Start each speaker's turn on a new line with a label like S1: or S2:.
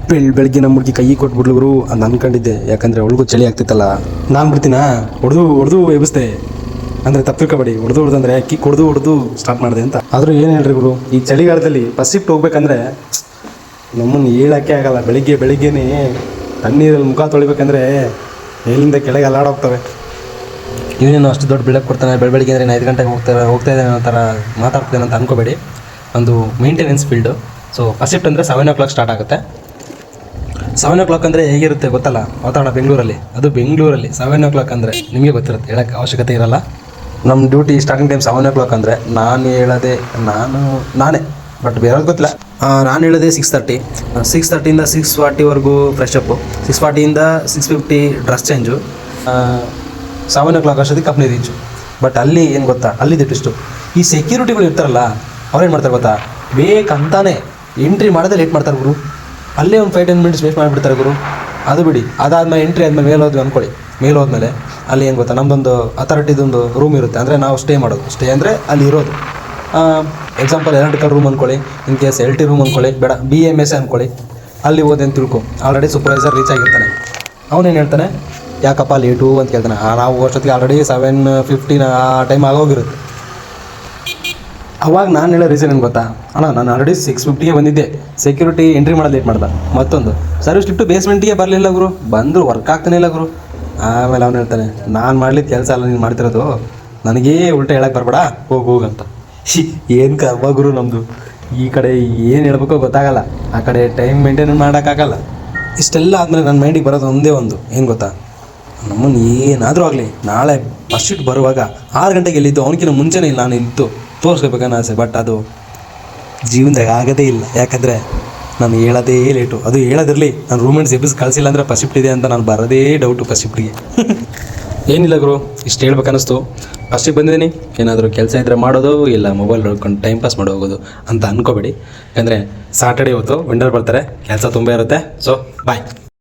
S1: ಬೆಳಿಗ್ಗೆ ನಮ್ಮ ಹುಡುಗಿ ಕೈ ಕೊಟ್ಬಿಡ್ಲು ಗುರು ಅಂತ ಅಂದ್ಕೊಂಡಿದ್ದೆ. ಯಾಕಂದರೆ ಅವಳಿಗೂ ಚಳಿ ಆಗ್ತಿತ್ತಲ್ಲ. ನಾನು ಬಿಡ್ತೀನಾ ಹೊಡೆದು ಎಬ್ಬಿಸ್ದೆ ಅಂದರೆ ತಪ್ಪು ತಿಳ್ಕೊಬೇಡಿ. ಹೊಡೆದು ಅಂದರೆ ಕಿಕ್ ಹೊಡೆದು ಸ್ಟಾರ್ಟ್ ಮಾಡಿದೆ ಅಂತ. ಆದರೂ ಏನು ಹೇಳ್ರಿ ಗುರು, ಈ ಚಳಿಗಾಲದಲ್ಲಿ ಫಸ್ಟ್ ಶಿಫ್ಟ್ ಹೋಗ್ಬೇಕಂದ್ರೆ ನಮ್ಮನ್ನು ಹೇಳೋಕ್ಕೆ ಆಗಲ್ಲ. ಬೆಳಿಗ್ಗೆನೇ ತಣ್ಣೀರಲ್ಲಿ ಮುಖ ತೊಳಿಬೇಕಂದ್ರೆ ಮೇಲಿಂದ ಕೆಳಗೆ ಅಲ್ಲಾಡೋಗ್ತವೆ. ಇವನೇನು ಅಷ್ಟು ದೊಡ್ಡ ಬೆಳಕು ಕೊಡ್ತಾನೆ. ಬೆಳಗ್ಗೆ ಅಂದರೆ 5 ಗಂಟೆಗೆ ಹೋಗ್ತಾ ಇದ್ದಾನೆ ಆ ಥರ ಮಾತಾಡ್ತೇನೆ ಅಂತ ಅನ್ಕೋಬೇಡಿ. ಒಂದು maintenance field. So first shift ಅಂದರೆ 7 o'clock ಸ್ಟಾರ್ಟ್ ಆಗುತ್ತೆ. 7 o'clock ಅಂದರೆ ಹೇಗಿರುತ್ತೆ ಗೊತ್ತಲ್ಲ ವಾತಾವರಣ ಬೆಂಗಳೂರಲ್ಲಿ. ಅದು ಬೆಂಗಳೂರಲ್ಲಿ 7 o'clock ಅಂದರೆ ನಿಮಗೆ ಗೊತ್ತಿರುತ್ತೆ, ಹೇಳೋಕ್ಕೆ ಅವಶ್ಯಕತೆ ಇರಲ್ಲ. ನಮ್ಮ ಡ್ಯೂಟಿ ಸ್ಟಾರ್ಟಿಂಗ್ ಟೈಮ್ 7 o'clock ಅಂದರೆ ನಾನೇ ಬಟ್ ಬೇರೆಯವ್ರಿಗೆ ಗೊತ್ತಿಲ್ಲ. ನಾನು ಹೇಳೋದೇ 6:30. 6:30ಇಂದ 6:40ವರೆಗೂ ಫ್ರೆಶ್ ಅಪ್ಪು. 6:40ಇಂದ 6:50 ಡ್ರೆಸ್ ಚೇಂಜು. 7 o'clock ಅಷ್ಟೊತ್ತಿಗೆ ಕಂಪ್ನಿ ರೀಚು. ಬಟ್ ಅಲ್ಲಿ ಏನು ಗೊತ್ತಾ, ಅಲ್ಲಿದೆ ಟ್ವಿಸ್ಟು. ಈ ಸೆಕ್ಯೂರಿಟಿಗಳು ಇರ್ತಾರಲ್ಲ ಅವ್ರೇನು ಮಾಡ್ತಾರೆ ಗೊತ್ತಾ, ಬೇಕಂತಾನೆ ಎಂಟ್ರಿ ಮಾಡೋದೇ ಲೇಟ್ ಮಾಡ್ತಾರೆ ಗುರು. ಅಲ್ಲೇ ಒಂದು 5-10 minutes ವೇಸ್ಟ್ ಮಾಡಿಬಿಡ್ತಾರೆ ಗುರು. ಅದು ಬಿಡಿ, ಅದಾದಮೇಲೆ ಎಂಟ್ರಿ ಆದಮೇಲೆ ಮೇಲೆ ಹೋದ್ವಿ ಅಂದ್ಕೊಳ್ಳಿ. ಮೇಲೆ ಹೋದ್ಮೇಲೆ ಅಲ್ಲಿ ಏನು ಗೊತ್ತಾ, ನಮ್ಮದೊಂದು ಅಥಾರಿಟಿದೊಂದು ರೂಮ್ ಇರುತ್ತೆ. ಅಂದರೆ ನಾವು ಸ್ಟೇ ಅಂದರೆ ಅಲ್ಲಿ ಇರೋದು. ಎಕ್ಸಾಂಪಲ್ ಎಲೆಕ್ಟ್ರಿಕಲ್ ರೂಮ್ ಅಂದ್ಕೊಳ್ಳಿ, ಇನ್ ಕೇಸ್ LT ರೂಮ್ ಅಂದ್ಕೊಳ್ಳಿ, ಬೇಡ BMS ಅಂದ್ಕೊಳ್ಳಿ. ಅಲ್ಲಿ ಹೋದೆ ಅಂತ ತಿಳ್ಕೊ, ಆಲ್ರೆಡಿ ಸೂಪರ್ವೈಸರ್ ರೀಚ್ ಆಗಿರ್ತಾನೆ. ಅವನೇನು ಹೇಳ್ತಾನೆ, ಯಾಕಪ್ಪ ಲೇಟು ಅಂತ ಕೇಳ್ತಾನೆ. ನಾವು ಅಷ್ಟೊತ್ತಿಗೆ ಆಲ್ರೆಡಿ 7:50 ಆ ಟೈಮ್ ಆಗೋಗಿರುತ್ತೆ. ಅವಾಗ ನಾನು ಹೇಳೋ ರೀಸನ್ ಏನು ಗೊತ್ತಾ, ಅಣ್ಣ ನಾನು ಆಲ್ರೆಡಿ 6:50ಗೆ ಬಂದಿದ್ದೆ, ಸೆಕ್ಯೂರಿಟಿ ಎಂಟ್ರಿ ಮಾಡೋದು ಲೇಟ್ ಮಾಡ್ದೆ. ಮತ್ತೊಂದು ಸರ್ವಿಸ್ ಲಿಫ್ಟು ಬೇಸ್ಮೆಂಟಿಗೆ ಬರಲಿಲ್ಲ ಗುರು, ಬಂದರು ವರ್ಕ್ ಆಗ್ತಾನೆ ಇಲ್ಲ ಗುರು. ಆಮೇಲೆ ಅವ್ನು ಹೇಳ್ತಾನೆ, ನಾನು ಮಾಡ್ಲಿಕ್ಕೆ ಕೆಲಸ ಅಲ್ಲ ನೀನು ಮಾಡ್ತಿರೋದು, ನನಗೇ ಉಲ್ಟಾ ಹೇಳಕ್ಕೆ ಬರಬೇಡ, ಹೋಗಂತ. ಏನು ಕರ್ಮ ಗುರು ನಮ್ಮದು. ಈ ಕಡೆ ಏನು ಹೇಳ್ಬೇಕೋ ಗೊತ್ತಾಗಲ್ಲ, ಆ ಕಡೆ ಟೈಮ್ ಮೇಂಟೈನ್ ಮಾಡೋಕ್ಕಾಗಲ್ಲ. ಇಷ್ಟೆಲ್ಲ ಆದಮೇಲೆ ನನ್ನ ಮೈಂಡಿಗೆ ಬರೋದು ಒಂದೇ ಒಂದು, ಏನು ಗೊತ್ತಾ, ನಮ್ಮನ್ನು ಏನಾದರೂ ಆಗಲಿ ನಾಳೆ ಫಸ್ಟ್ ಶಿಫ್ಟ್ ಬರುವಾಗ 6 ಗಂಟೆಗೆ ಎಲ್ಲಿದ್ದು ಅವನಿಗಿಂತ ಮುಂಚೆನೇ ನಾನು ಇದ್ದು ತೋರಿಸ್ಕೋಬೇಕನ್ನೋ ಆಸೆ. ಬಟ್ ಅದು ಜೀವನದಾಗ ಆಗೋದೇ ಇಲ್ಲ. ಯಾಕಂದರೆ ನಾನು ಹೇಳೋದೇ ಲೇಟು. ಅದು ಹೇಳೋದಿರಲಿ, ನಾನು ರೂಮೆಂಟ್ಸ್ ಎಬ್ಬಿಸಿ ಕಳಿಸಿಲ್ಲ ಅಂದರೆ ಫಸ್ಟ್ ಶಿಫ್ಟ್ ಇದೆ ಅಂತ ನಾನು ಬರೋದೇ ಡೌಟು ಫಸ್ಟ್ ಶಿಫ್ಟಿಗೆ. ಏನಿಲ್ಲ ಗುರು, ಇಷ್ಟು ಹೇಳ್ಬೇಕನ್ನಿಸ್ತು. ಫಸ್ಟಿಗೆ ಬಂದಿದ್ದೀನಿ, ಏನಾದರೂ ಕೆಲಸ ಇದ್ದರೆ ಮಾಡೋದು, ಇಲ್ಲ ಮೊಬೈಲ್ ನೋಡ್ಕೊಂಡು ಟೈಮ್ ಪಾಸ್ ಮಾಡಿ ಹೋಗೋದು ಅಂತ ಅಂದ್ಕೋಬೇಡಿ. ಯಾಕಂದರೆ ಸಾಟರ್ಡೇ ಹೊತ್ತು ವೆಂಡರ್ ಬರ್ತಾರೆ, ಕೆಲಸ ತುಂಬ ಇರುತ್ತೆ. ಸೊ ಬಾಯ್.